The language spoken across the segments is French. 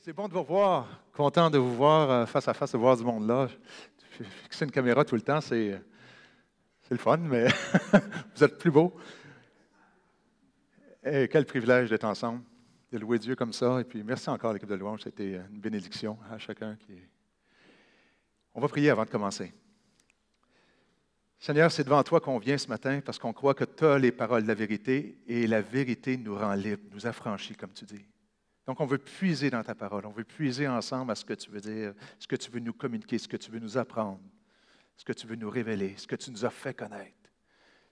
C'est bon de vous voir. Content de vous voir face à face, de voir du monde là. Fixer une caméra tout le temps, c'est le fun, mais vous êtes plus beaux. Et quel privilège d'être ensemble, de louer Dieu comme ça. Et puis merci encore à l'équipe de louange, c'était une bénédiction à chacun. On va prier avant de commencer. Seigneur, c'est devant toi qu'on vient ce matin parce qu'on croit que tu as les paroles de la vérité et la vérité nous rend libres, nous affranchit, comme tu dis. Donc, on veut puiser dans ta parole, on veut puiser ensemble à ce que tu veux dire, ce que tu veux nous communiquer, ce que tu veux nous apprendre, ce que tu veux nous révéler, ce que tu nous as fait connaître.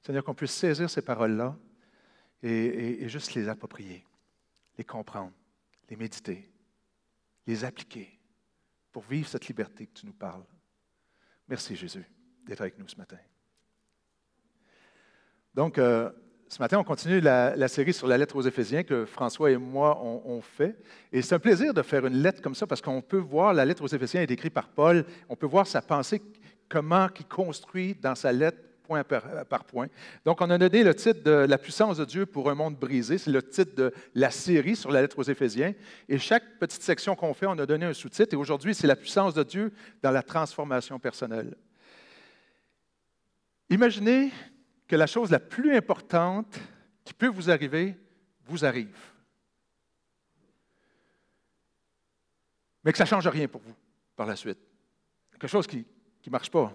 Seigneur, qu'on puisse saisir ces paroles-là et juste les approprier, les comprendre, les méditer, les appliquer pour vivre cette liberté que tu nous parles. Merci, Jésus, d'être avec nous ce matin. Donc, ce matin, on continue la série sur la lettre aux Éphésiens que François et moi on fait. Et c'est un plaisir de faire une lettre comme ça parce qu'on peut voir, la lettre aux Éphésiens est écrite par Paul, on peut voir sa pensée, comment il construit dans sa lettre point par point. Donc, on a donné le titre de « La puissance de Dieu pour un monde brisé ». C'est le titre de la série sur la lettre aux Éphésiens. Et chaque petite section qu'on fait, on a donné un sous-titre. Et aujourd'hui, c'est « La puissance de Dieu dans la transformation personnelle ». Imaginez que la chose la plus importante qui peut vous arrive, mais que ça ne change rien pour vous par la suite. Quelque chose qui ne marche pas.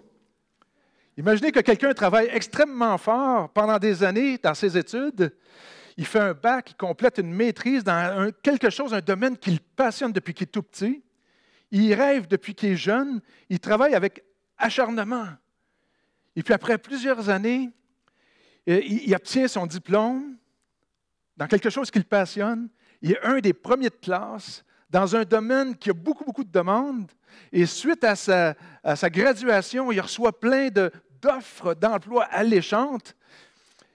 Imaginez que quelqu'un travaille extrêmement fort pendant des années dans ses études, il fait un bac, il complète une maîtrise dans quelque chose, un domaine qu'il passionne depuis qu'il est tout petit, il rêve depuis qu'il est jeune, il travaille avec acharnement. Et puis après plusieurs années, il obtient son diplôme dans quelque chose qu'il passionne. Il est un des premiers de classe dans un domaine qui a beaucoup, beaucoup de demandes. Et suite à sa graduation, il reçoit plein d'offres d'emploi alléchantes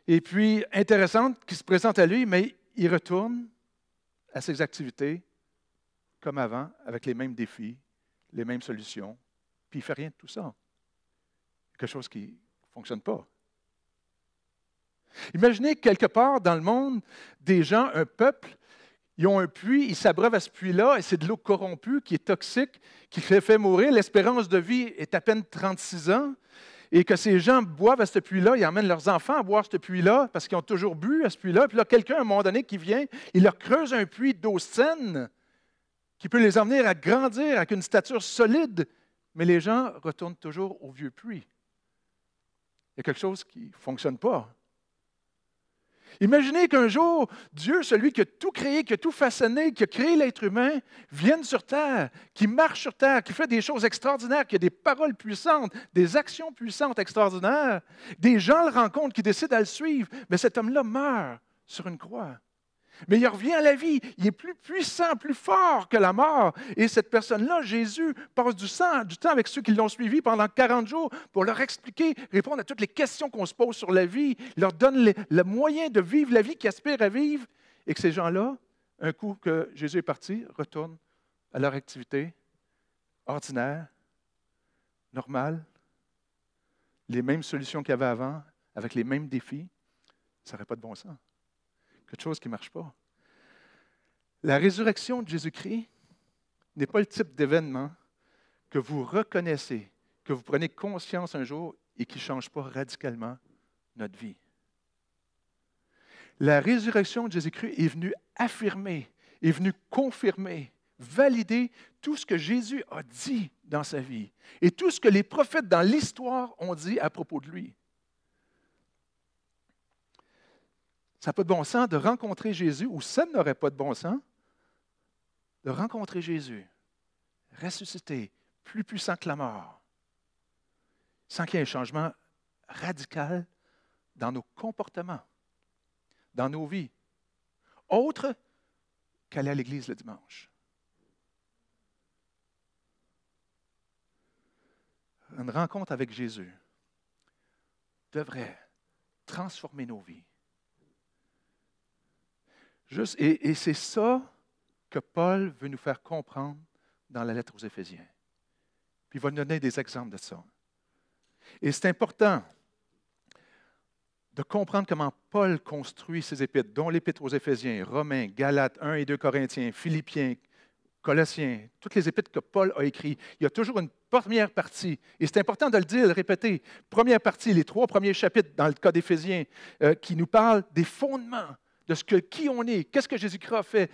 et puis intéressantes qui se présentent à lui, mais il retourne à ses activités comme avant, avec les mêmes défis, les mêmes solutions, puis il ne fait rien de tout ça. Quelque chose qui ne fonctionne pas. Imaginez quelque part dans le monde, des gens, un peuple, ils ont un puits, ils s'abreuvent à ce puits-là, et c'est de l'eau corrompue qui est toxique, qui les fait mourir. L'espérance de vie est à peine 36 ans, et que ces gens boivent à ce puits-là, ils emmènent leurs enfants à boire à ce puits-là, parce qu'ils ont toujours bu à ce puits-là. Puis là, quelqu'un, à un moment donné, qui vient, il leur creuse un puits d'eau saine, qui peut les emmener à grandir avec une stature solide, mais les gens retournent toujours au vieux puits. Il y a quelque chose qui ne fonctionne pas. Imaginez qu'un jour, Dieu, celui qui a tout créé, qui a tout façonné, qui a créé l'être humain, vienne sur terre, qui marche sur terre, qui fait des choses extraordinaires, qui a des paroles puissantes, des actions puissantes extraordinaires. Des gens le rencontrent qui décident à le suivre, mais cet homme-là meurt sur une croix. Mais il revient à la vie, il est plus puissant, plus fort que la mort. Et cette personne-là, Jésus, passe du temps avec ceux qui l'ont suivi pendant 40 jours pour leur expliquer, répondre à toutes les questions qu'on se pose sur la vie, leur donne le moyen de vivre la vie qu'ils aspirent à vivre. Et que ces gens-là, un coup que Jésus est parti, retournent à leur activité ordinaire, normale, les mêmes solutions qu'il y avait avant, avec les mêmes défis. Ça n'aurait pas de bon sens. Quelque chose qui ne marche pas. La résurrection de Jésus-Christ n'est pas le type d'événement que vous reconnaissez, que vous prenez conscience un jour et qui ne change pas radicalement notre vie. La résurrection de Jésus-Christ est venue affirmer, est venue confirmer, valider tout ce que Jésus a dit dans sa vie et tout ce que les prophètes dans l'histoire ont dit à propos de lui. Ça n'a pas de bon sens de rencontrer Jésus, ou ça n'aurait pas de bon sens de rencontrer Jésus, ressuscité, plus puissant que la mort, sans qu'il y ait un changement radical dans nos comportements, dans nos vies, autre qu'aller à l'église le dimanche. Une rencontre avec Jésus devrait transformer nos vies. Et c'est ça que Paul veut nous faire comprendre dans la lettre aux Éphésiens. Puis il va nous donner des exemples de ça. Et c'est important de comprendre comment Paul construit ses épîtres, dont l'épître aux Éphésiens, Romains, Galates, 1 et 2 Corinthiens, Philippiens, Colossiens, toutes les épîtres que Paul a écrites, il y a toujours une première partie. Et c'est important de le dire, de le répéter. Première partie, les 3 premiers chapitres dans le cas d'Éphésiens, qui nous parlent des fondements de qui on est, qu'est-ce que Jésus-Christ a fait,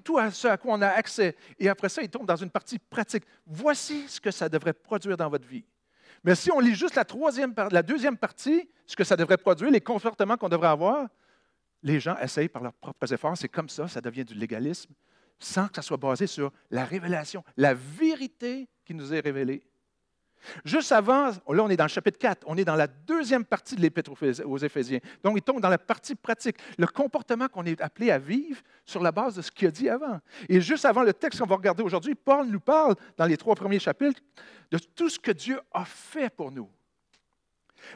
tout ce à quoi on a accès. Et après ça, il tombe dans une partie pratique. Voici ce que ça devrait produire dans votre vie. Mais si on lit juste la deuxième partie, ce que ça devrait produire, les comportements qu'on devrait avoir, les gens essayent par leurs propres efforts. C'est comme ça devient du légalisme, sans que ça soit basé sur la révélation, la vérité qui nous est révélée. Juste avant, là on est dans le chapitre 4, on est dans la deuxième partie de l'Épître aux Éphésiens. Donc il tombe dans la partie pratique, le comportement qu'on est appelé à vivre sur la base de ce qu'il a dit avant. Et juste avant le texte qu'on va regarder aujourd'hui, Paul nous parle dans les 3 premiers chapitres de tout ce que Dieu a fait pour nous.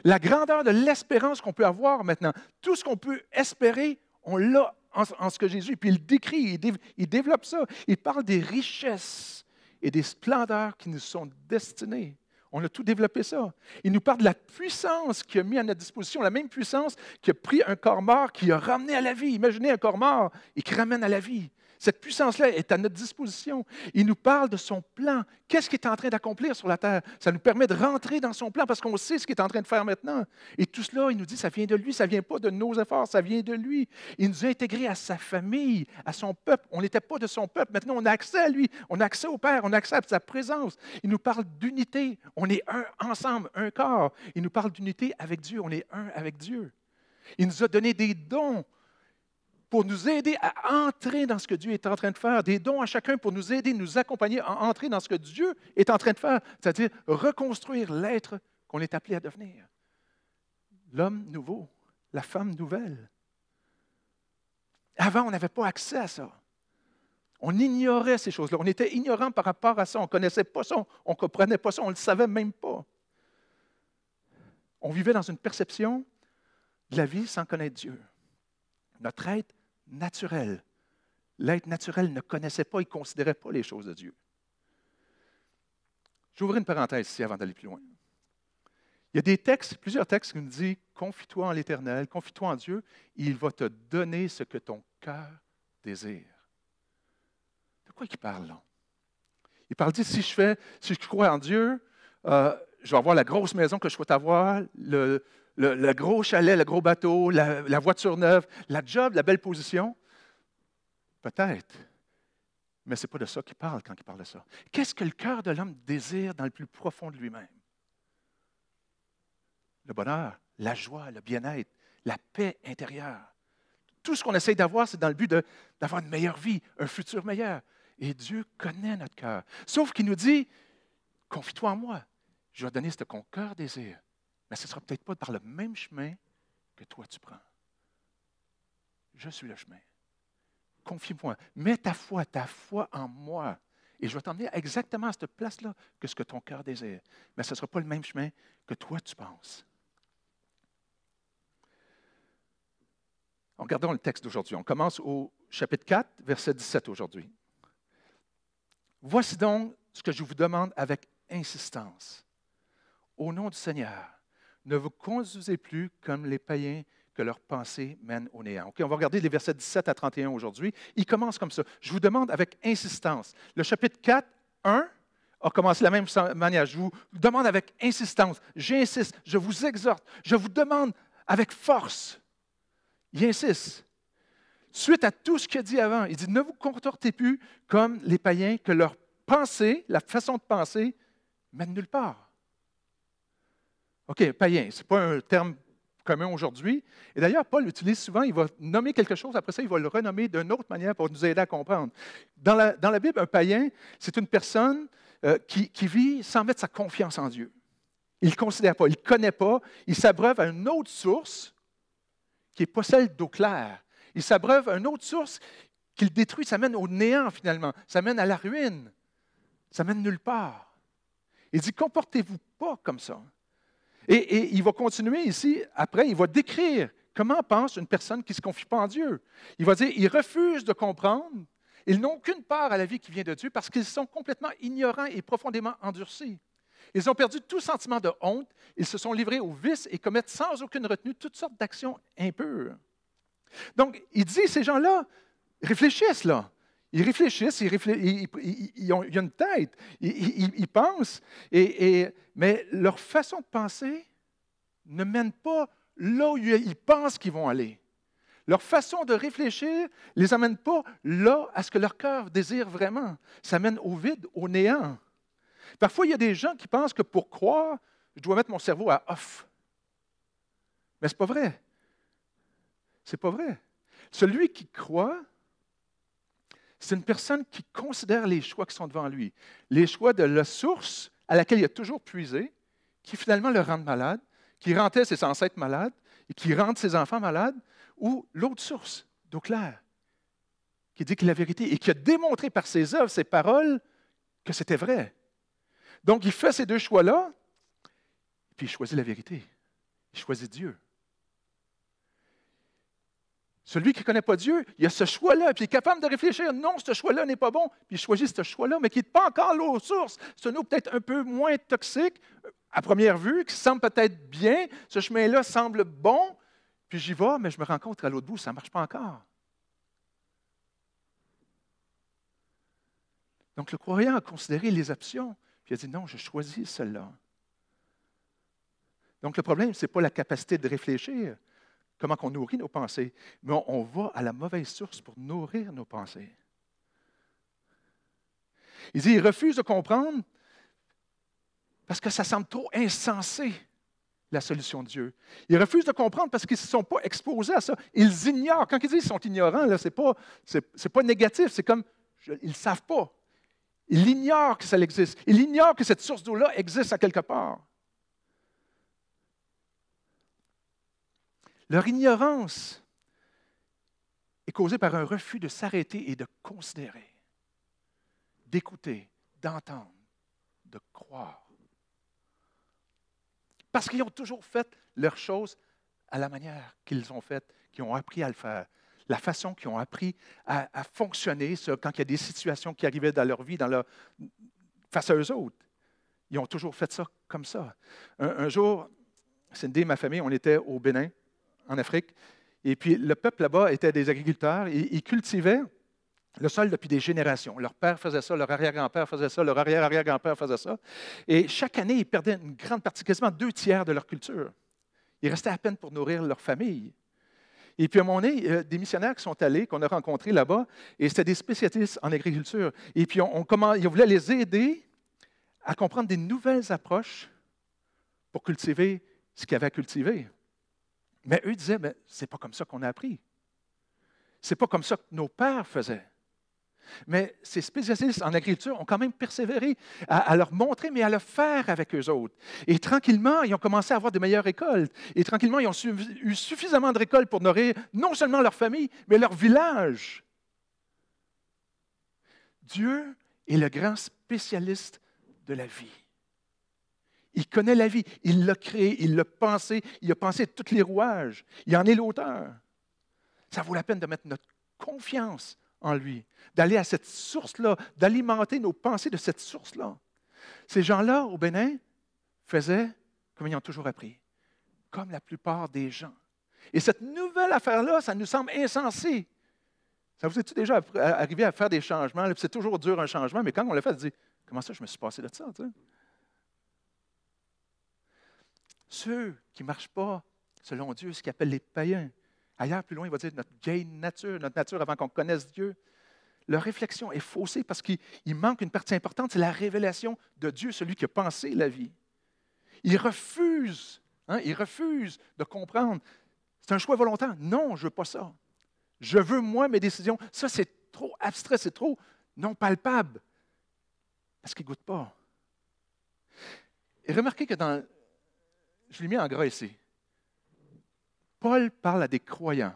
La grandeur de l'espérance qu'on peut avoir maintenant, tout ce qu'on peut espérer, on l'a en ce que Jésus, puis il décrit, il développe ça. Il parle des richesses et des splendeurs qui nous sont destinées. On a tout développé ça. Il nous parle de la puissance qu'il a mis à notre disposition, la même puissance qui a pris un corps mort, qui a ramené à la vie. Imaginez un corps mort et qui ramène à la vie. Cette puissance-là est à notre disposition. Il nous parle de son plan. Qu'est-ce qu'il est en train d'accomplir sur la terre? Ça nous permet de rentrer dans son plan parce qu'on sait ce qu'il est en train de faire maintenant. Et tout cela, il nous dit, ça vient de lui, ça ne vient pas de nos efforts, ça vient de lui. Il nous a intégrés à sa famille, à son peuple. On n'était pas de son peuple. Maintenant, on a accès à lui, on a accès au Père, on a accès à sa présence. Il nous parle d'unité. On est un ensemble, un corps. Il nous parle d'unité avec Dieu. On est un avec Dieu. Il nous a donné des dons pour nous aider à entrer dans ce que Dieu est en train de faire, des dons à chacun pour nous aider, nous accompagner à entrer dans ce que Dieu est en train de faire, c'est-à-dire reconstruire l'être qu'on est appelé à devenir. L'homme nouveau, la femme nouvelle. Avant, on n'avait pas accès à ça. On ignorait ces choses-là. On était ignorant par rapport à ça. On ne connaissait pas ça. On ne comprenait pas ça. On ne le savait même pas. On vivait dans une perception de la vie sans connaître Dieu. Notre être naturel. L'être naturel ne connaissait pas, il ne considérait pas les choses de Dieu. J'ouvre une parenthèse ici avant d'aller plus loin. Il y a des textes, plusieurs textes qui nous disent « Confie-toi en l'Éternel, confie-toi en Dieu, il va te donner ce que ton cœur désire. » De quoi il parle là? Il parle, dit, si je crois en Dieu, je vais avoir la grosse maison que je souhaite avoir, le gros chalet, le gros bateau, la voiture neuve, la job, la belle position. Peut-être, mais ce n'est pas de ça qu'il parle quand il parle de ça. Qu'est-ce que le cœur de l'homme désire dans le plus profond de lui-même? Le bonheur, la joie, le bien-être, la paix intérieure. Tout ce qu'on essaie d'avoir, c'est dans le but d'avoir une meilleure vie, un futur meilleur. Et Dieu connaît notre cœur. Sauf qu'il nous dit, confie-toi en moi, je vais donner ce que ton cœur désire. Mais ce ne sera peut-être pas par le même chemin que toi tu prends. Je suis le chemin. Confie-moi. Mets ta foi en moi. Et je vais t'emmener exactement à cette place-là que ce que ton cœur désire. Mais ce ne sera pas le même chemin que toi tu penses. Regardons le texte d'aujourd'hui. On commence au chapitre 4, verset 17 aujourd'hui. Voici donc ce que je vous demande avec insistance. Au nom du Seigneur, ne vous conduisez plus comme les païens que leurs pensées mènent au néant. Okay, on va regarder les versets 17 à 31 aujourd'hui. Il commence comme ça. Je vous demande avec insistance. Le chapitre 4, 1 a commencé de la même manière. Je vous demande avec insistance. J'insiste. Je vous exhorte. Je vous demande avec force. Il insiste. Suite à tout ce qu'il a dit avant, il dit, ne vous comportez plus comme les païens que leurs pensées, la façon de penser, mène nulle part. OK, païen, ce n'est pas un terme commun aujourd'hui. Et d'ailleurs, Paul l'utilise souvent, il va nommer quelque chose, après ça, il va le renommer d'une autre manière pour nous aider à comprendre. Dans la Bible, un païen, c'est une personne qui vit sans mettre sa confiance en Dieu. Il ne le considère pas, il ne le connaît pas, il s'abreuve à une autre source qui n'est pas celle d'eau claire. Il s'abreuve à une autre source qu'il détruit, ça mène au néant finalement, ça mène à la ruine, ça mène nulle part. Il dit, comportez-vous pas comme ça. Et il va continuer ici, après, il va décrire comment pense une personne qui ne se confie pas en Dieu. Il va dire, ils refusent de comprendre, ils n'ont aucune part à la vie qui vient de Dieu parce qu'ils sont complètement ignorants et profondément endurcis. Ils ont perdu tout sentiment de honte, ils se sont livrés au vice et commettent sans aucune retenue toutes sortes d'actions impures. Donc, il dit, ces gens-là réfléchissent là. Ils réfléchissent, ils ont une tête, ils pensent, mais leur façon de penser ne mène pas là où ils pensent qu'ils vont aller. Leur façon de réfléchir ne les amène pas là à ce que leur cœur désire vraiment. Ça mène au vide, au néant. Parfois, il y a des gens qui pensent que pour croire, je dois mettre mon cerveau à off. Mais ce n'est pas vrai. Ce n'est pas vrai. Celui qui croit, c'est une personne qui considère les choix qui sont devant lui. Les choix de la source à laquelle il a toujours puisé, qui finalement le rendent malade, qui rendait ses ancêtres malades et qui rendent ses enfants malades, ou l'autre source, d'eau claire, qui dit que la vérité et qui a démontré par ses œuvres, ses paroles, que c'était vrai. Donc, il fait ces deux choix-là, puis il choisit la vérité. Il choisit Dieu. Celui qui ne connaît pas Dieu, il a ce choix-là, puis il est capable de réfléchir, non, ce choix-là n'est pas bon, puis il choisit ce choix-là, mais qui n'est pas encore l'eau source. C'est une eau peut-être un peu moins toxique, à première vue, qui semble peut-être bien, ce chemin-là semble bon, puis j'y vais, mais je me rends compte qu'à l'autre bout, ça ne marche pas encore. Donc le croyant a considéré les options, puis il a dit, non, je choisis celle-là. Donc le problème, ce n'est pas la capacité de réfléchir, comment on nourrit nos pensées, mais on va à la mauvaise source pour nourrir nos pensées. Il dit, il refuse de comprendre parce que ça semble trop insensé, la solution de Dieu. Ils refusent de comprendre parce qu'ils ne se sont pas exposés à ça. Ils ignorent. Quand ils disent qu'ils sont ignorants, ce n'est pas négatif, c'est comme, ils ne savent pas. Ils ignorent que ça existe. Ils ignorent que cette source d'eau-là existe à quelque part. Leur ignorance est causée par un refus de s'arrêter et de considérer, d'écouter, d'entendre, de croire. Parce qu'ils ont toujours fait leurs choses à la manière qu'ils ont faite, qu'ils ont appris à le faire. La façon qu'ils ont appris à fonctionner quand il y a des situations qui arrivaient dans leur vie, face à eux autres. Ils ont toujours fait ça comme ça. Un jour, Cindy et ma famille, on était au Bénin, en Afrique, et puis le peuple là-bas était des agriculteurs, et ils cultivaient le sol depuis des générations. Leur père faisait ça, leur arrière-grand-père faisait ça, leur arrière-arrière-grand-père faisait ça. Et chaque année, ils perdaient une grande partie, quasiment 2/3 de leur culture. Il restait à peine pour nourrir leur famille. Et puis à un moment donné, il y a des missionnaires qui sont allés, qu'on a rencontrés là-bas, et c'était des spécialistes en agriculture. Et puis ils voulaient les aider à comprendre des nouvelles approches pour cultiver ce qu'ils avaient à cultiver. Mais eux disaient, ce n'est pas comme ça qu'on a appris. Ce n'est pas comme ça que nos pères faisaient. Mais ces spécialistes en agriculture ont quand même persévéré à leur montrer, mais à le faire avec eux autres. Et tranquillement, ils ont commencé à avoir de meilleures récoltes. Et tranquillement, ils ont eu suffisamment de récoltes pour nourrir non seulement leur famille, mais leur village. Dieu est le grand spécialiste de la vie. Il connaît la vie, il l'a créée, il l'a pensée, il a pensé tous les rouages. Il en est l'auteur. Ça vaut la peine de mettre notre confiance en lui, d'aller à cette source-là, d'alimenter nos pensées de cette source-là. Ces gens-là, au Bénin, faisaient comme ils ont toujours appris, comme la plupart des gens. Et cette nouvelle affaire-là, ça nous semble insensé. Ça vous est-il déjà arrivé à faire des changements? C'est toujours dur un changement, mais quand on l'a fait, on se dit, comment ça, je me suis passé de ça? Tu sais? Ceux qui ne marchent pas selon Dieu, ce qu'ils appellent les païens. Ailleurs, plus loin, il va dire notre vieille nature, notre nature avant qu'on connaisse Dieu. Leur réflexion est faussée parce qu'il manque une partie importante, c'est la révélation de Dieu, celui qui a pensé la vie. Ils refusent de comprendre. C'est un choix volontaire. Non, je ne veux pas ça. Je veux, moi, mes décisions. Ça, c'est trop abstrait, c'est trop non palpable. Parce qu'ils ne goûtent pas. Et remarquez que je l'ai mis en gras ici. Paul parle à des croyants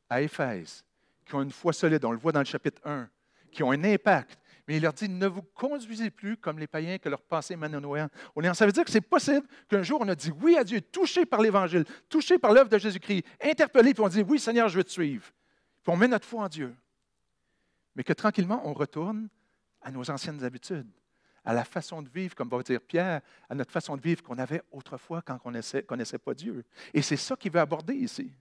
à Éphèse qui ont une foi solide, on le voit dans le chapitre 1, qui ont un impact. Mais il leur dit, ne vous conduisez plus comme les païens que leur pensée mène au néant. Ça veut dire que c'est possible qu'un jour on a dit oui à Dieu, touché par l'Évangile, touché par l'œuvre de Jésus-Christ, interpellé, puis on dit oui Seigneur, je veux te suivre. Puis on met notre foi en Dieu. Mais que tranquillement, on retourne à nos anciennes habitudes, à la façon de vivre, comme va dire Pierre, à notre façon de vivre qu'on avait autrefois quand on ne connaissait pas Dieu. Et c'est ça qu'il veut aborder ici.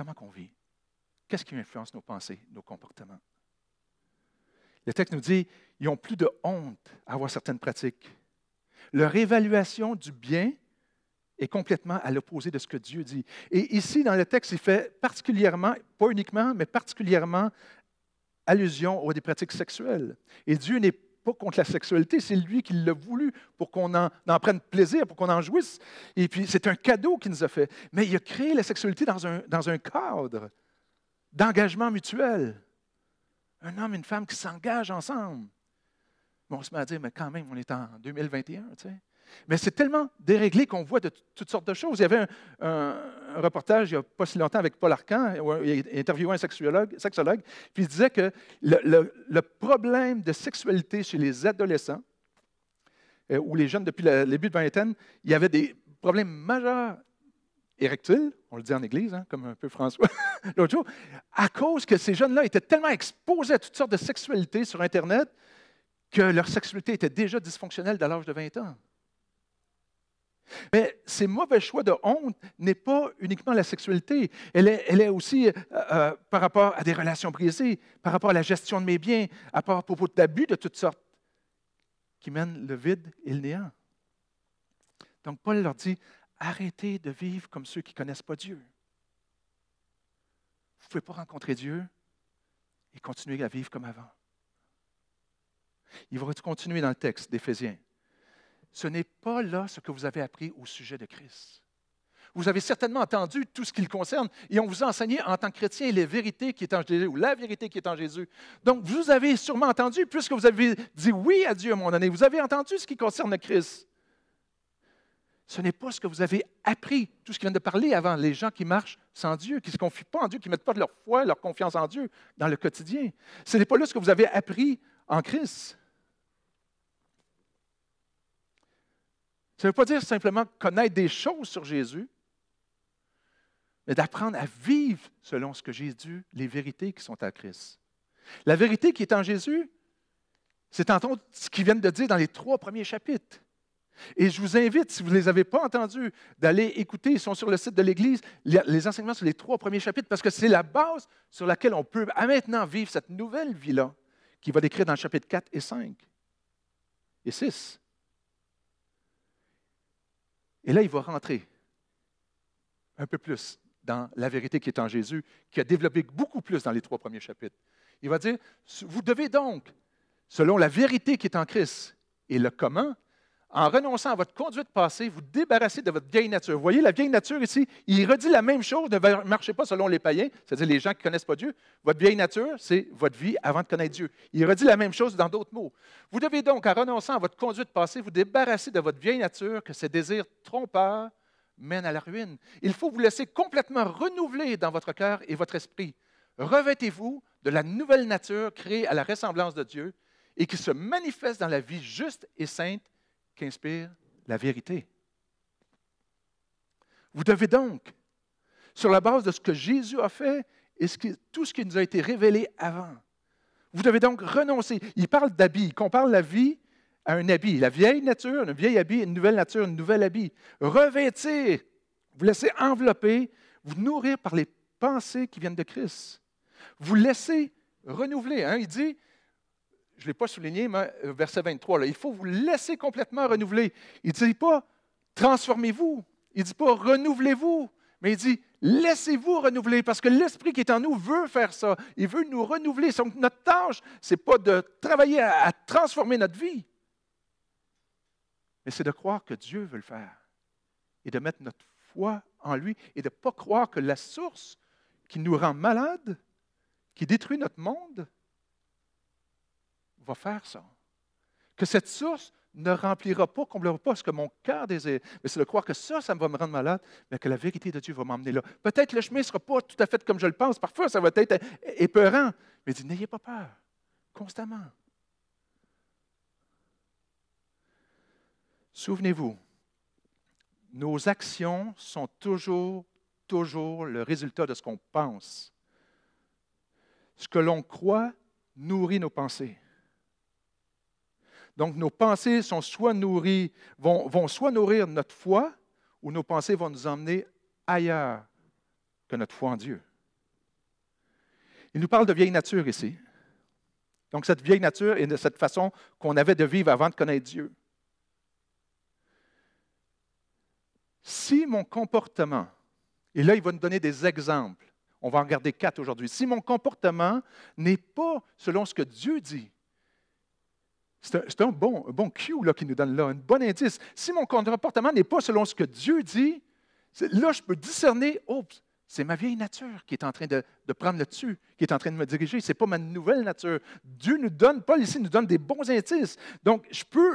comment on vit? Qu'est-ce qui influence nos pensées, nos comportements? Le texte nous dit, ils n'ont plus de honte à avoir certaines pratiques. Leur évaluation du bien est complètement à l'opposé de ce que Dieu dit. Et ici, dans le texte, il fait particulièrement, pas uniquement, mais particulièrement allusion aux des pratiques sexuelles. Et Dieu n'est pas contre la sexualité, c'est lui qui l'a voulu pour qu'on en prenne plaisir, pour qu'on en jouisse. Et puis, c'est un cadeau qu'il nous a fait. Mais il a créé la sexualité dans un cadre d'engagement mutuel. Un homme et une femme qui s'engagent ensemble. Mais on se met à dire, mais quand même, on est en 2021, tu sais. Mais c'est tellement déréglé qu'on voit de toutes sortes de choses. Il y avait un reportage il n'y a pas si longtemps avec Paul Arcand, où il interviewait un sexologue, puis il disait que le problème de sexualité chez les adolescents, ou les jeunes depuis le début de vingtaine, il y avait des problèmes majeurs érectiles, on le dit en Église, hein, comme un peu François l'autre jour, à cause que ces jeunes-là étaient tellement exposés à toutes sortes de sexualités sur Internet que leur sexualité était déjà dysfonctionnelle dès l'âge de 20 ans. Mais ces mauvais choix de honte n'est pas uniquement la sexualité. Elle est aussi par rapport à des relations brisées, par rapport à la gestion de mes biens, à propos d'abus de toutes sortes qui mènent le vide et le néant. Donc, Paul leur dit, arrêtez de vivre comme ceux qui ne connaissent pas Dieu. Vous ne pouvez pas rencontrer Dieu et continuer à vivre comme avant. Il va continuer dans le texte d'Éphésiens. Ce n'est pas là ce que vous avez appris au sujet de Christ. Vous avez certainement entendu tout ce qui le concerne et on vous a enseigné en tant que chrétien les vérités qui est en Jésus ou la vérité qui est en Jésus. Donc, vous avez sûrement entendu, puisque vous avez dit oui à Dieu à un moment donné, vous avez entendu ce qui concerne Christ. Ce n'est pas ce que vous avez appris, tout ce qui vient de parler avant, les gens qui marchent sans Dieu, qui ne se confient pas en Dieu, qui ne mettent pas de leur foi, leur confiance en Dieu dans le quotidien. Ce n'est pas là ce que vous avez appris en Christ. Ça ne veut pas dire simplement connaître des choses sur Jésus, mais d'apprendre à vivre selon ce que Jésus, les vérités qui sont à Christ. La vérité qui est en Jésus, c'est entre autres ce qu'ils viennent de dire dans les 3 premiers chapitres. Et je vous invite, si vous ne les avez pas entendus, d'aller écouter, ils sont sur le site de l'Église, les enseignements sur les 3 premiers chapitres, parce que c'est la base sur laquelle on peut maintenant vivre cette nouvelle vie-là, qui va décrire dans le chapitre 4 et 5 et 6. Et là, il va rentrer un peu plus dans la vérité qui est en Jésus, qui a développé beaucoup plus dans les 3 premiers chapitres. Il va dire, vous devez donc, selon la vérité qui est en Christ, et le comment, en renonçant à votre conduite passée, vous débarrasser de votre vieille nature. Vous voyez, la vieille nature ici, il redit la même chose, ne marchez pas selon les païens, c'est-à-dire les gens qui ne connaissent pas Dieu. Votre vieille nature, c'est votre vie avant de connaître Dieu. Il redit la même chose dans d'autres mots. Vous devez donc, en renonçant à votre conduite passée, vous débarrasser de votre vieille nature, que ces désirs trompeurs mènent à la ruine. Il faut vous laisser complètement renouveler dans votre cœur et votre esprit. Revêtez-vous de la nouvelle nature créée à la ressemblance de Dieu et qui se manifeste dans la vie juste et sainte qu'inspire la vérité. Vous devez donc, sur la base de ce que Jésus a fait et tout ce qui nous a été révélé avant, vous devez donc renoncer. Il parle d'habit, il compare la vie à un habit. La vieille nature, un vieil habit, une nouvelle nature, un nouvel habit. Revêtir, vous laissez envelopper, vous nourrir par les pensées qui viennent de Christ. Vous laissez renouveler. Il dit, je ne l'ai pas souligné, mais verset 23, là, il faut vous laisser complètement renouveler. Il ne dit pas transformez-vous, il ne dit pas renouvelez-vous, mais il dit laissez-vous renouveler, parce que l'Esprit qui est en nous veut faire ça. Il veut nous renouveler. Donc, notre tâche, ce n'est pas de travailler à transformer notre vie, mais c'est de croire que Dieu veut le faire et de mettre notre foi en lui et de ne pas croire que la source qui nous rend malades, qui détruit notre monde, va faire ça. Que cette source ne remplira pas, comblera pas ce que mon cœur désire. Mais c'est de croire que ça va me rendre malade, mais que la vérité de Dieu va m'emmener là. Peut-être le chemin ne sera pas tout à fait comme je le pense. Parfois, ça va être épeurant. Mais il dit, n'ayez pas peur, constamment. Souvenez-vous, nos actions sont toujours le résultat de ce qu'on pense. Ce que l'on croit nourrit nos pensées. Donc, nos pensées sont soit nourries, vont soit nourrir notre foi, ou nos pensées vont nous emmener ailleurs que notre foi en Dieu. Il nous parle de vieille nature ici. Donc, cette vieille nature et de cette façon qu'on avait de vivre avant de connaître Dieu. Si mon comportement, et là, il va nous donner des exemples. On va en regarder 4 aujourd'hui. Si mon comportement n'est pas selon ce que Dieu dit, c'est un bon cue là, qu'il nous donne là, un bon indice. Si mon comportement n'est pas selon ce que Dieu dit, là, je peux discerner, oups, c'est ma vieille nature qui est en train de prendre le dessus, qui est en train de me diriger. Ce n'est pas ma nouvelle nature. Dieu nous donne, Paul ici nous donne des bons indices. Donc,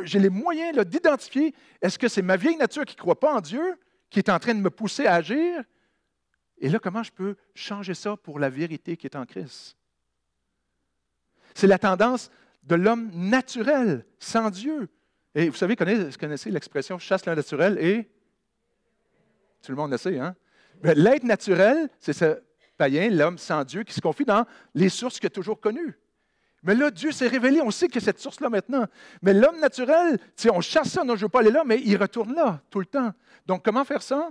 j'ai les moyens là, d'identifier, est-ce que c'est ma vieille nature qui ne croit pas en Dieu, qui est en train de me pousser à agir? Et là, comment je peux changer ça pour la vérité qui est en Christ? C'est la tendance de l'homme naturel, sans Dieu. Et vous savez, connaissez l'expression « chasse le naturel » et... Tout le monde le sait, hein? L'être naturel, c'est ce païen, l'homme sans Dieu, qui se confie dans les sources qu'il a toujours connues. Mais là, Dieu s'est révélé, on sait qu'il y a cette source-là maintenant. Mais l'homme naturel, on chasse ça, non, je ne veux pas aller là, mais il retourne là, tout le temps. Donc, comment faire ça?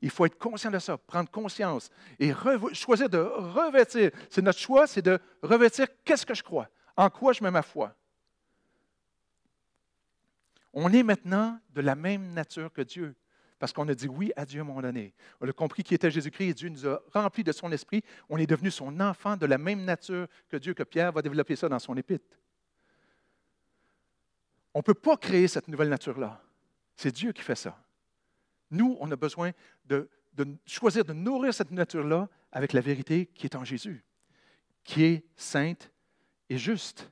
Il faut être conscient de ça, prendre conscience et choisir de revêtir. C'est notre choix, c'est de revêtir qu'est-ce que je crois, en quoi je mets ma foi. On est maintenant de la même nature que Dieu. Parce qu'on a dit oui à Dieu à un moment donné. On a compris qui était Jésus-Christ et Dieu nous a remplis de son esprit. On est devenu son enfant de la même nature que Dieu, que Pierre va développer ça dans son épître. On ne peut pas créer cette nouvelle nature-là. C'est Dieu qui fait ça. Nous, on a besoin de choisir de nourrir cette nature-là avec la vérité qui est en Jésus, qui est sainte et juste.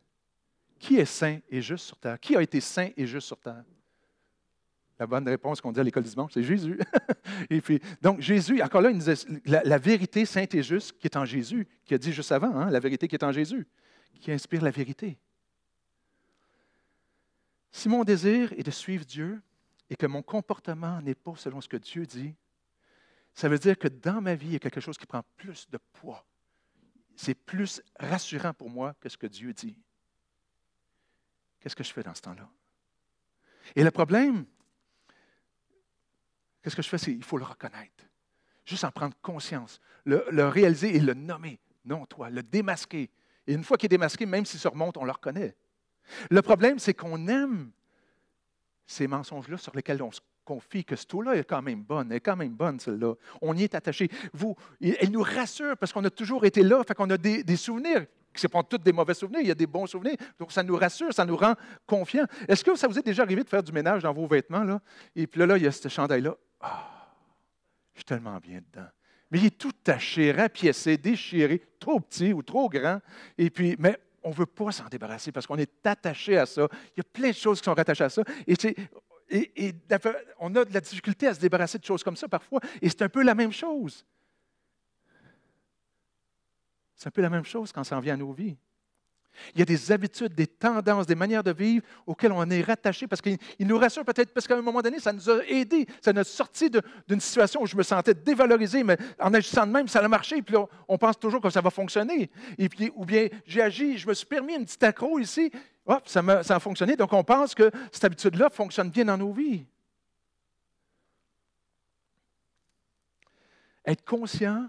Qui est saint et juste sur terre? Qui a été saint et juste sur terre? La bonne réponse qu'on dit à l'école du dimanche, c'est Jésus. Et puis, donc, Jésus, encore là, il nous dit, la vérité sainte et juste qui est en Jésus, qui a dit juste avant, hein, la vérité qui est en Jésus, qui inspire la vérité. Si mon désir est de suivre Dieu et que mon comportement n'est pas selon ce que Dieu dit, ça veut dire que dans ma vie, il y a quelque chose qui prend plus de poids. C'est plus rassurant pour moi que ce que Dieu dit. Qu'est-ce que je fais dans ce temps-là? Et le problème, qu'est-ce que je fais? C'est qu'il faut le reconnaître. Juste en prendre conscience, le réaliser et le nommer. Non, toi, le démasquer. Et une fois qu'il est démasqué, même s'il se remonte, on le reconnaît. Le problème, c'est qu'on aime ces mensonges-là sur lesquels on se confie, que cette eau-là est quand même bonne. Elle est quand même bonne, celle-là. On y est attaché. Elle nous rassure parce qu'on a toujours été là, fait qu'on a des souvenirs. Ce ne sont pas tous des mauvais souvenirs, il y a des bons souvenirs. Donc, ça nous rassure, ça nous rend confiants. Est-ce que ça vous est déjà arrivé de faire du ménage dans vos vêtements, là? Et puis là, il y a ce chandail-là. Ah, je suis tellement bien dedans. Mais il est tout taché, rapiécé, déchiré, trop petit ou trop grand. Et puis, mais on ne veut pas s'en débarrasser parce qu'on est attaché à ça. Il y a plein de choses qui sont rattachées à ça. Et on a de la difficulté à se débarrasser de choses comme ça parfois. Et c'est un peu la même chose. C'est un peu la même chose quand ça en vient à nos vies. Il y a des habitudes, des tendances, des manières de vivre auxquelles on est rattaché parce qu'il nous rassure peut-être parce qu'à un moment donné, ça nous a aidés. Ça nous a sortis d'une situation où je me sentais dévalorisé, mais en agissant de même, ça a marché. Puis là, on pense toujours que ça va fonctionner. Et puis, ou bien j'ai agi, je me suis permis une petite accro ici, hop, ça a fonctionné. Donc, on pense que cette habitude-là fonctionne bien dans nos vies. Être conscient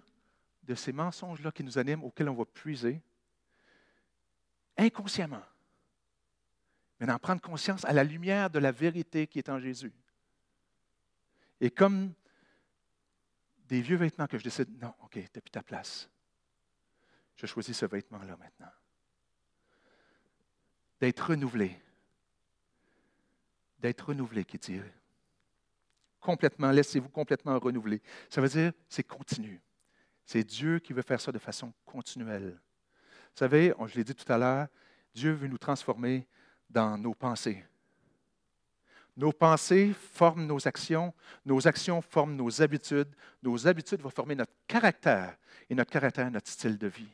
de ces mensonges-là qui nous animent, auxquels on va puiser, inconsciemment, mais d'en prendre conscience à la lumière de la vérité qui est en Jésus. Et comme des vieux vêtements que je décide, non, OK, tu n'as plus ta place. Je choisis ce vêtement-là maintenant. D'être renouvelé. D'être renouvelé, qui dit complètement, laissez-vous complètement renouveler. Ça veut dire, c'est continu. C'est Dieu qui veut faire ça de façon continuelle. Vous savez, je l'ai dit tout à l'heure, Dieu veut nous transformer dans nos pensées. Nos pensées forment nos actions forment nos habitudes vont former notre caractère, et notre caractère, notre style de vie.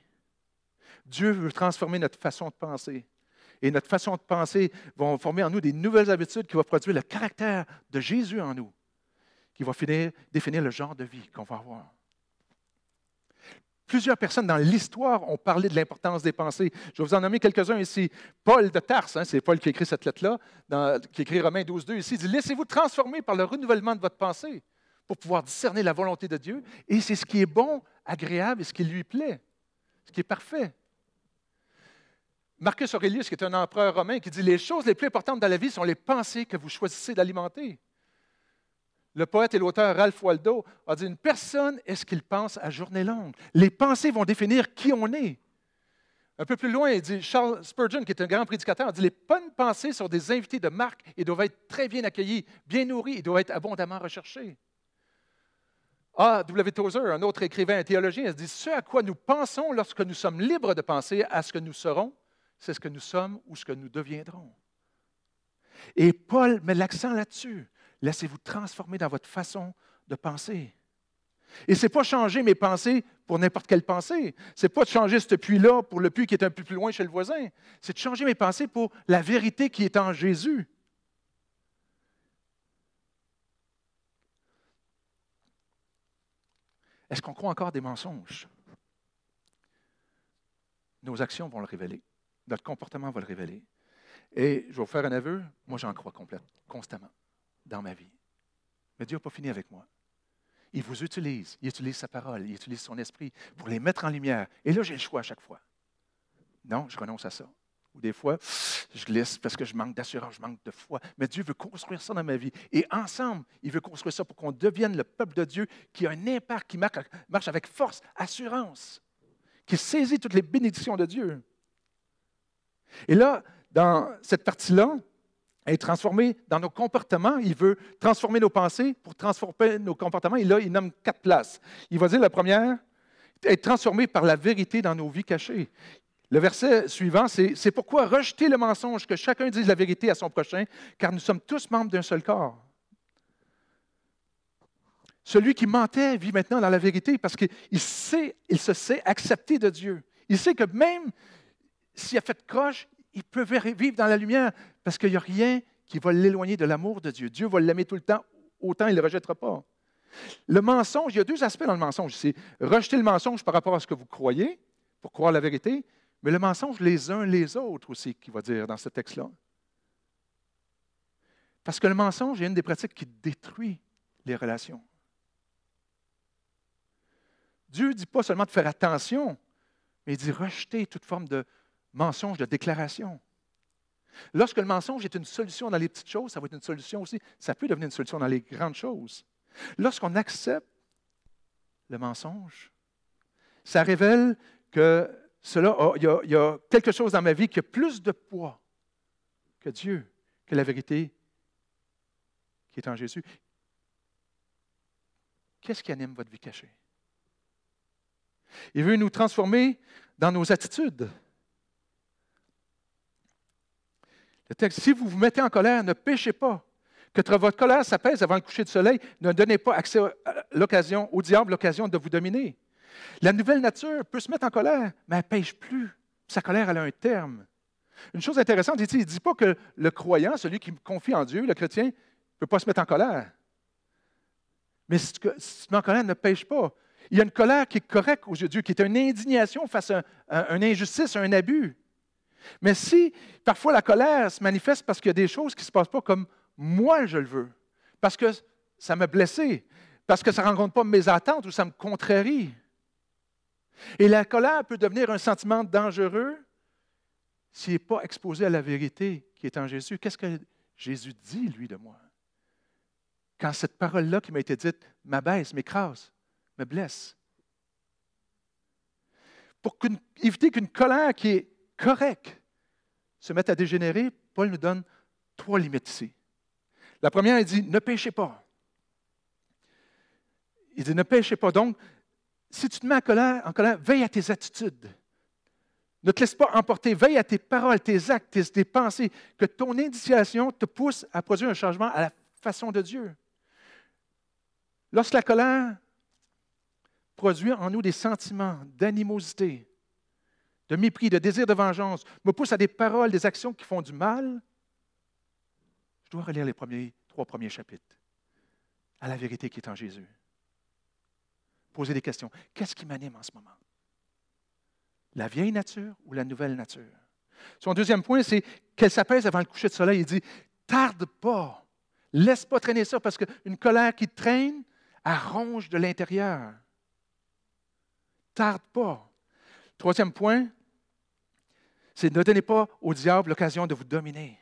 Dieu veut transformer notre façon de penser. Et notre façon de penser va former en nous des nouvelles habitudes qui vont produire le caractère de Jésus en nous, qui va définir le genre de vie qu'on va avoir. Plusieurs personnes dans l'histoire ont parlé de l'importance des pensées. Je vais vous en nommer quelques-uns ici. Paul de Tarse, c'est Paul qui a écrit cette lettre-là, qui écrit Romains 12:2 ici, il dit « Laissez-vous transformer par le renouvellement de votre pensée pour pouvoir discerner la volonté de Dieu, et c'est ce qui est bon, agréable et ce qui lui plaît. » ce qui est parfait. Marcus Aurelius, qui est un empereur romain, qui dit « Les choses les plus importantes dans la vie sont les pensées que vous choisissez d'alimenter. » Le poète et l'auteur Ralph Waldo a dit « Une personne est ce qu'il pense à journée longue. Les pensées vont définir qui on est. » Un peu plus loin, il dit Charles Spurgeon, qui est un grand prédicateur, dit « Les bonnes pensées sont des invités de marque et doivent être très bien accueillis, bien nourris et doivent être abondamment recherchés. » A.W. Tozer, un autre écrivain et théologien, il dit « Ce à quoi nous pensons lorsque nous sommes libres de penser à ce que nous serons, c'est ce que nous sommes ou ce que nous deviendrons. » Et Paul met l'accent là-dessus. Laissez-vous transformer dans votre façon de penser. Et ce n'est pas changer mes pensées pour n'importe quelle pensée. Ce n'est pas de changer ce puits-là pour le puits qui est un peu plus loin chez le voisin. C'est de changer mes pensées pour la vérité qui est en Jésus. Est-ce qu'on croit encore des mensonges? Nos actions vont le révéler. Notre comportement va le révéler. Et je vais vous faire un aveu, moi j'en crois constamment dans ma vie. Mais Dieu n'a pas fini avec moi. Il vous utilise, il utilise sa parole, il utilise son esprit pour les mettre en lumière. Et là, j'ai le choix à chaque fois. Non, je renonce à ça. Ou des fois, je glisse parce que je manque d'assurance, je manque de foi. Mais Dieu veut construire ça dans ma vie. Et ensemble, il veut construire ça pour qu'on devienne le peuple de Dieu qui a un impact, qui marche avec force, assurance, qui saisit toutes les bénédictions de Dieu. Et là, dans cette partie-là, être transformé dans nos comportements. Il veut transformer nos pensées pour transformer nos comportements. Et là, il nomme 4 places. Il va dire la première, être transformé par la vérité dans nos vies cachées. Le verset suivant, c'est pourquoi rejeter le mensonge, que chacun dise la vérité à son prochain, car nous sommes tous membres d'un seul corps. Celui qui mentait vit maintenant dans la vérité parce qu'il se sait accepté de Dieu. Il sait que même s'il a fait croche, il peut vivre dans la lumière parce qu'il n'y a rien qui va l'éloigner de l'amour de Dieu. Dieu va l'aimer tout le temps, autant il ne le rejettera pas. Le mensonge, il y a 2 aspects dans le mensonge. C'est rejeter le mensonge par rapport à ce que vous croyez, pour croire la vérité, mais le mensonge les uns les autres aussi, qu'il va dire dans ce texte-là. Parce que le mensonge est une des pratiques qui détruit les relations. Dieu ne dit pas seulement de faire attention, mais il dit rejeter toute forme de mensonge, de déclaration. Lorsque le mensonge est une solution dans les petites choses, ça va être une solution aussi. Ça peut devenir une solution dans les grandes choses. Lorsqu'on accepte le mensonge, ça révèle que il y a quelque chose dans ma vie qui a plus de poids que Dieu, que la vérité qui est en Jésus. Qu'est-ce qui anime votre vie cachée? Il veut nous transformer dans nos attitudes. Le texte, si vous vous mettez en colère, ne péchez pas. Que votre colère s'apaise avant le coucher du soleil. Ne donnez pas accès au diable l'occasion de vous dominer. La nouvelle nature peut se mettre en colère, mais elle ne pêche plus. Sa colère, elle a un terme. Une chose intéressante, il ne dit pas que le croyant, celui qui confie en Dieu, le chrétien, ne peut pas se mettre en colère. Mais si tu te mets en colère, ne pêche pas. Il y a une colère qui est correcte aux yeux de Dieu, qui est une indignation face à une injustice, à un abus. Mais si parfois la colère se manifeste parce qu'il y a des choses qui ne se passent pas comme moi je le veux, parce que ça m'a blessé, parce que ça ne rencontre pas mes attentes ou ça me contrarie. Et la colère peut devenir un sentiment dangereux s'il n'est pas exposé à la vérité qui est en Jésus. Qu'est-ce que Jésus dit, lui, de moi? Quand cette parole-là qui m'a été dite m'abaisse, m'écrase, me blesse. Pour éviter qu'une colère qui est correcte se mette à dégénérer, Paul nous donne 3 limites ici. La première, il dit, ne péchez pas. Il dit, ne péchez pas. Donc, si tu te mets en colère, veille à tes attitudes. Ne te laisse pas emporter. Veille à tes paroles, tes actes, tes pensées. Que ton indignation te pousse à produire un changement à la façon de Dieu. Lorsque la colère produit en nous des sentiments d'animosité, de mépris, de désir de vengeance, me pousse à des paroles, des actions qui font du mal, je dois relire les 3 premiers chapitres à la vérité qui est en Jésus. Poser des questions. Qu'est-ce qui m'anime en ce moment? La vieille nature ou la nouvelle nature? Son deuxième point, c'est qu'elle s'apaise avant le coucher de soleil. Il dit, tarde pas, laisse pas traîner ça, parce qu'une colère qui traîne, elle ronge de l'intérieur. Tarde pas. Troisième point, c'est ne donnez pas au diable l'occasion de vous dominer.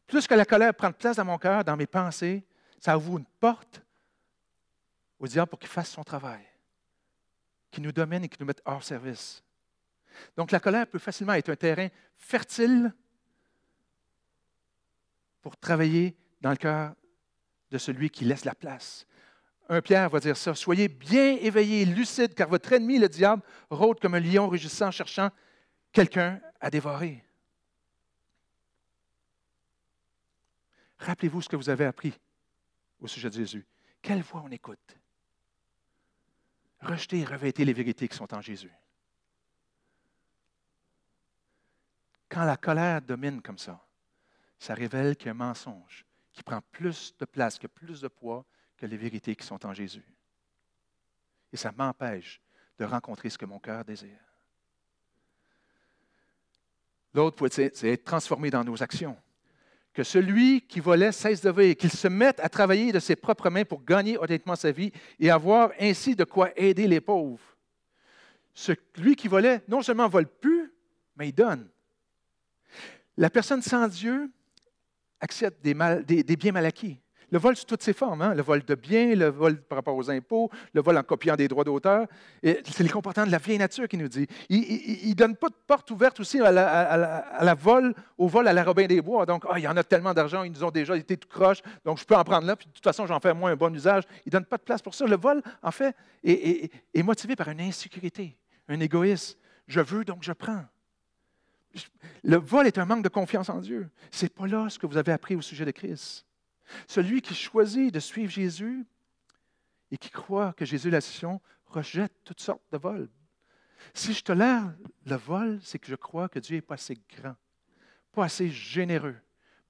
Plus que la colère prend de place dans mon cœur, dans mes pensées, ça ouvre une porte au diable pour qu'il fasse son travail, qu'il nous domine et qu'il nous mette hors service. Donc la colère peut facilement être un terrain fertile pour travailler dans le cœur de celui qui laisse la place. 1 Pierre va dire ça, « Soyez bien éveillés, lucides, car votre ennemi, le diable, rôde comme un lion rugissant, cherchant quelqu'un à dévorer. » Rappelez-vous ce que vous avez appris au sujet de Jésus. Quelle voix on écoute? Rejetez et revêtez les vérités qui sont en Jésus. Quand la colère domine comme ça révèle qu'il y a un mensonge qui prend plus de place, qui a plus de poids que les vérités qui sont en Jésus. Et ça m'empêche de rencontrer ce que mon cœur désire. L'autre, c'est être transformé dans nos actions. Que celui qui volait cesse de voler, qu'il se mette à travailler de ses propres mains pour gagner honnêtement sa vie et avoir ainsi de quoi aider les pauvres. Celui qui volait, non seulement ne vole plus, mais il donne. La personne sans Dieu accepte des biens mal acquis. Le vol sous toutes ses formes, hein? Le vol de biens, le vol par rapport aux impôts, le vol en copiant des droits d'auteur. C'est les comportements de la vieille nature qui nous dit. Il ne donne pas de porte ouverte aussi au vol à la Robin des Bois. Donc, il y en a tellement d'argent, ils nous ont déjà été tout croche, donc je peux en prendre là, puis de toute façon, j'en fais moins un bon usage. Il ne donne pas de place pour ça. Le vol, en fait, est motivé par une insécurité, un égoïsme. Je veux, donc je prends. Le vol est un manque de confiance en Dieu. Ce n'est pas là ce que vous avez appris au sujet de Christ. Celui qui choisit de suivre Jésus et qui croit que Jésus est la solution rejette toutes sortes de vols. Si je tolère le vol, c'est que je crois que Dieu n'est pas assez grand, pas assez généreux,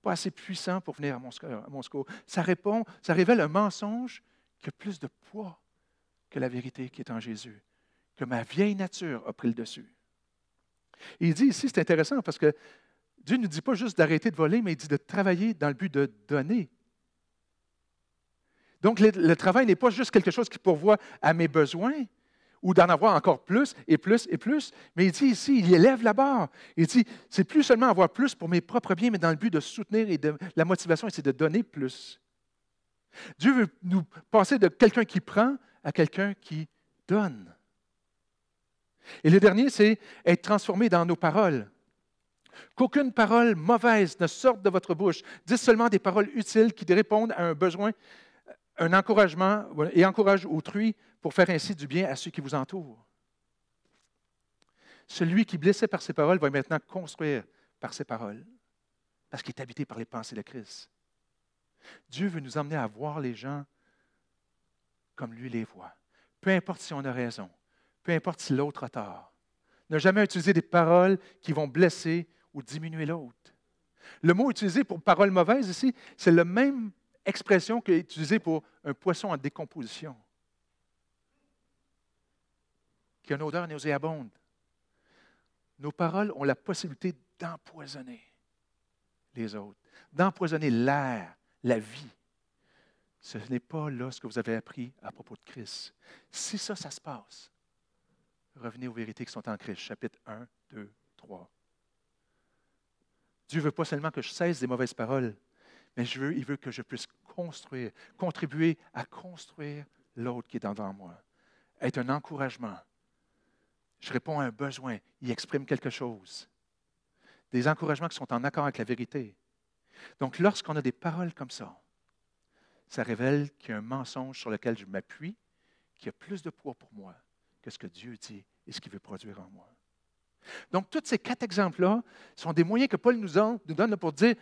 pas assez puissant pour venir à mon secours. Ça révèle un mensonge qui a plus de poids que la vérité qui est en Jésus, que ma vieille nature a pris le dessus. Et il dit ici, c'est intéressant parce que Dieu ne nous dit pas juste d'arrêter de voler, mais il dit de travailler dans le but de donner. Donc, le travail n'est pas juste quelque chose qui pourvoit à mes besoins ou d'en avoir encore plus et plus et plus, mais il dit ici, il élève la barre. Il dit, c'est plus seulement avoir plus pour mes propres biens, mais dans le but de soutenir et la motivation, c'est de donner plus. Dieu veut nous passer de quelqu'un qui prend à quelqu'un qui donne. Et le dernier, c'est être transformé dans nos paroles. Qu'aucune parole mauvaise ne sorte de votre bouche. Dites seulement des paroles utiles qui répondent à un besoin, un encouragement et encouragent autrui pour faire ainsi du bien à ceux qui vous entourent. Celui qui est blessé par ses paroles va maintenant construire par ses paroles, parce qu'il est habité par les pensées de Christ. Dieu veut nous emmener à voir les gens comme lui les voit. Peu importe si on a raison, peu importe si l'autre a tort. Ne jamais utiliser des paroles qui vont blesser ou diminuer l'autre. Le mot utilisé pour parole mauvaise ici, c'est la même expression qui est utilisée pour un poisson en décomposition, qui a une odeur nauséabonde. Nos paroles ont la possibilité d'empoisonner les autres, d'empoisonner l'air, la vie. Ce n'est pas là ce que vous avez appris à propos de Christ. Si ça se passe, revenez aux vérités qui sont en Christ, chapitre 1, 2, 3. Dieu ne veut pas seulement que je cesse des mauvaises paroles, mais il veut que je puisse construire, contribuer à construire l'autre qui est devant moi. Être un encouragement. Je réponds à un besoin, il exprime quelque chose. Des encouragements qui sont en accord avec la vérité. Donc, lorsqu'on a des paroles comme ça révèle qu'il y a un mensonge sur lequel je m'appuie, qui a plus de poids pour moi que ce que Dieu dit et ce qu'il veut produire en moi. Donc, tous ces 4 exemples-là sont des moyens que Paul nous donne pour dire,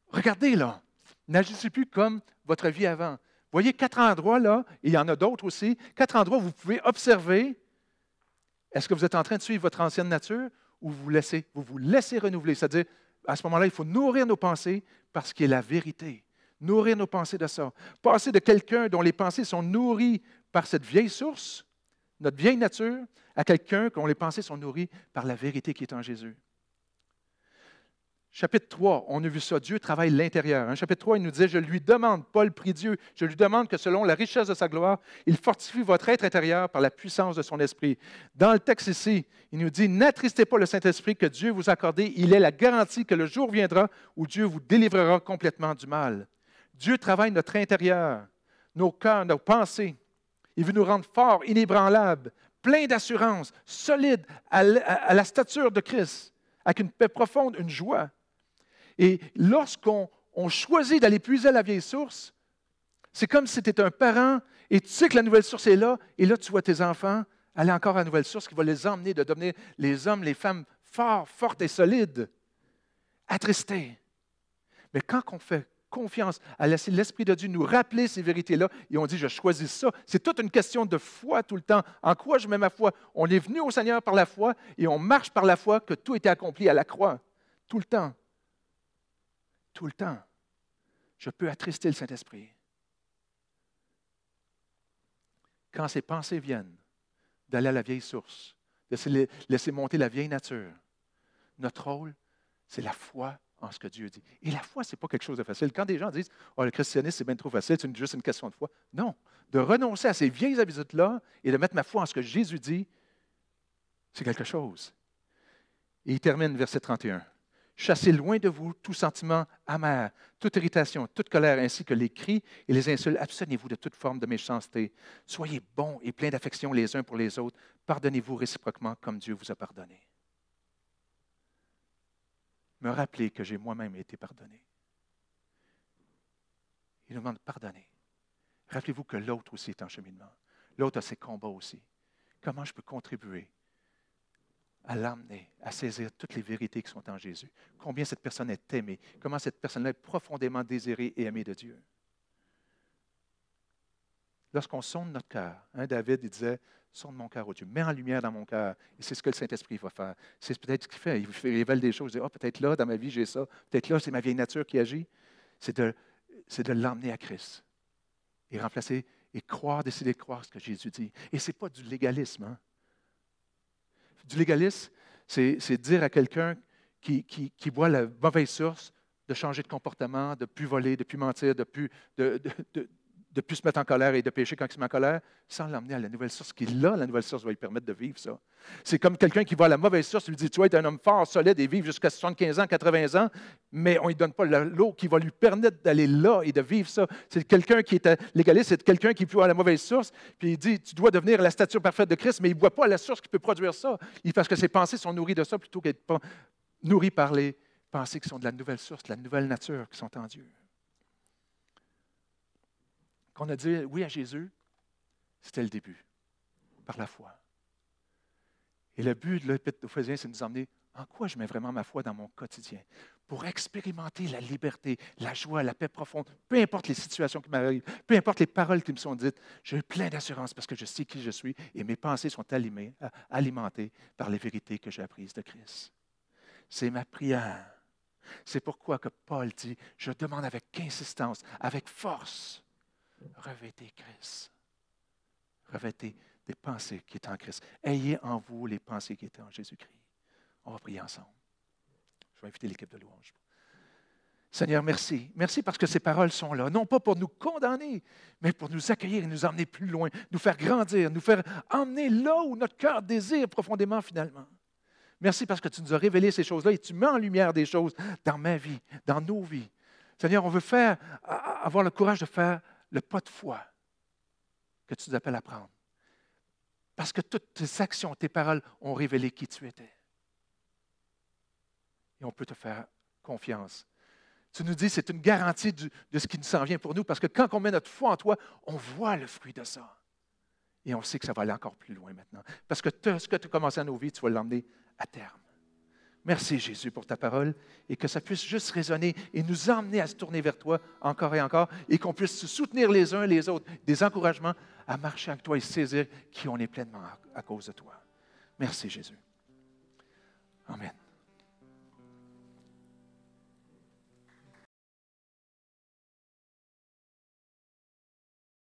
regardez là, n'agissez plus comme votre vie avant. Vous voyez 4 endroits là, et il y en a d'autres aussi, 4 endroits où vous pouvez observer, est-ce que vous êtes en train de suivre votre ancienne nature ou vous vous laissez renouveler? C'est-à-dire, à ce moment-là, il faut nourrir nos pensées parce qu'il est la vérité. Nourrir nos pensées de ça. Passer de quelqu'un dont les pensées sont nourries par cette vieille source, notre vieille nature, à quelqu'un dont les pensées sont nourries par la vérité qui est en Jésus. Chapitre 3, on a vu ça, Dieu travaille l'intérieur. Chapitre 3, il nous disait, je lui demande, Paul prie Dieu, je lui demande que selon la richesse de sa gloire, il fortifie votre être intérieur par la puissance de son esprit. Dans le texte ici, il nous dit, n'attristez pas le Saint-Esprit que Dieu vous a accordé, il est la garantie que le jour viendra où Dieu vous délivrera complètement du mal. Dieu travaille notre intérieur, nos cœurs, nos pensées. Il veut nous rendre forts, inébranlables, pleins d'assurance, solides à la stature de Christ, avec une paix profonde, une joie. Et lorsqu'on choisit d'aller puiser à la vieille source, c'est comme si tu étais un parent et tu sais que la nouvelle source est là, et là tu vois tes enfants aller encore à la nouvelle source qui va les emmener de devenir les hommes, les femmes forts, fortes et solides, attristés. Mais quand on fait confiance à laisser l'Esprit de Dieu nous rappeler ces vérités-là, et on dit, je choisis ça, c'est toute une question de foi tout le temps. En quoi je mets ma foi? On est venu au Seigneur par la foi et on marche par la foi que tout était accompli à la croix, tout le temps. Tout le temps, je peux attrister le Saint-Esprit. Quand ces pensées viennent, d'aller à la vieille source, de laisser monter la vieille nature, notre rôle, c'est la foi en ce que Dieu dit. Et la foi, ce n'est pas quelque chose de facile. Quand des gens disent « Oh, le christianisme, c'est bien trop facile, c'est juste une question de foi. » Non, de renoncer à ces vieilles habitudes-là et de mettre ma foi en ce que Jésus dit, c'est quelque chose. Et il termine, verset 31. Chassez loin de vous tout sentiment amer, toute irritation, toute colère, ainsi que les cris et les insultes. Abstenez-vous de toute forme de méchanceté. Soyez bons et pleins d'affection les uns pour les autres. Pardonnez-vous réciproquement comme Dieu vous a pardonné. Me rappeler que j'ai moi-même été pardonné. Il nous demande de pardonner. Rappelez-vous que l'autre aussi est en cheminement. L'autre a ses combats aussi. Comment je peux contribuer à l'emmener, à saisir toutes les vérités qui sont en Jésus. Combien cette personne est aimée, comment cette personne-là est profondément désirée et aimée de Dieu. Lorsqu'on sonde notre cœur, David il disait, sonde mon cœur, ô Dieu, mets en lumière dans mon cœur. Et c'est ce que le Saint-Esprit va faire. C'est peut-être ce qu'il fait. Il révèle des choses, il dit, peut-être là, dans ma vie, j'ai ça. Peut-être là, c'est ma vieille nature qui agit. C'est de l'emmener à Christ. Et remplacer, et croire, décider de croire ce que Jésus dit. Et ce n'est pas du légalisme, Du légalisme, c'est dire à quelqu'un qui voit la mauvaise source de changer de comportement, de ne plus voler, de ne plus mentir, de ne plus se mettre en colère et de pécher quand il se met en colère, sans l'emmener à la nouvelle source qui, là, la nouvelle source va lui permettre de vivre ça. C'est comme quelqu'un qui voit la mauvaise source, lui dit, tu vas être un homme fort, solide et vivre jusqu'à 75 ans, 80 ans, mais on ne lui donne pas l'eau qui va lui permettre d'aller là et de vivre ça. C'est quelqu'un qui est légaliste, c'est quelqu'un qui voit la mauvaise source, puis il dit, tu dois devenir la stature parfaite de Christ, mais il ne voit pas la source qui peut produire ça, parce que ses pensées sont nourries de ça plutôt qu'être nourries par les pensées qui sont de la nouvelle source, de la nouvelle nature qui sont en Dieu. Qu'on a dit oui à Jésus, c'était le début, par la foi. Et le but de l'Épître aux Éphésiens, c'est de nous emmener en quoi je mets vraiment ma foi dans mon quotidien, pour expérimenter la liberté, la joie, la paix profonde, peu importe les situations qui m'arrivent, peu importe les paroles qui me sont dites, j'ai plein d'assurance parce que je sais qui je suis et mes pensées sont alimentées par les vérités que j'ai apprises de Christ. C'est ma prière. C'est pourquoi que Paul dit, je demande avec insistance, avec force, revêtez Christ. Revêtez des pensées qui étaient en Christ. Ayez en vous les pensées qui étaient en Jésus-Christ. On va prier ensemble. Je vais inviter l'équipe de louange. Seigneur, merci. Merci parce que ces paroles sont là, non pas pour nous condamner, mais pour nous accueillir et nous emmener plus loin, nous faire grandir, nous faire emmener là où notre cœur désire profondément finalement. Merci parce que tu nous as révélé ces choses-là et tu mets en lumière des choses dans ma vie, dans nos vies. Seigneur, on veut avoir le courage de faire le pas de foi que tu nous appelles à prendre. Parce que toutes tes actions, tes paroles ont révélé qui tu étais. Et on peut te faire confiance. Tu nous dis que c'est une garantie de ce qui nous s'en vient pour nous, parce que quand on met notre foi en toi, on voit le fruit de ça. Et on sait que ça va aller encore plus loin maintenant. Parce que ce que tu as commencé à nos vies, tu vas l'emmener à terme. Merci Jésus pour ta parole et que ça puisse juste résonner et nous emmener à se tourner vers toi encore et encore et qu'on puisse se soutenir les uns les autres, des encouragements à marcher avec toi et saisir qui on est pleinement à cause de toi. Merci Jésus. Amen.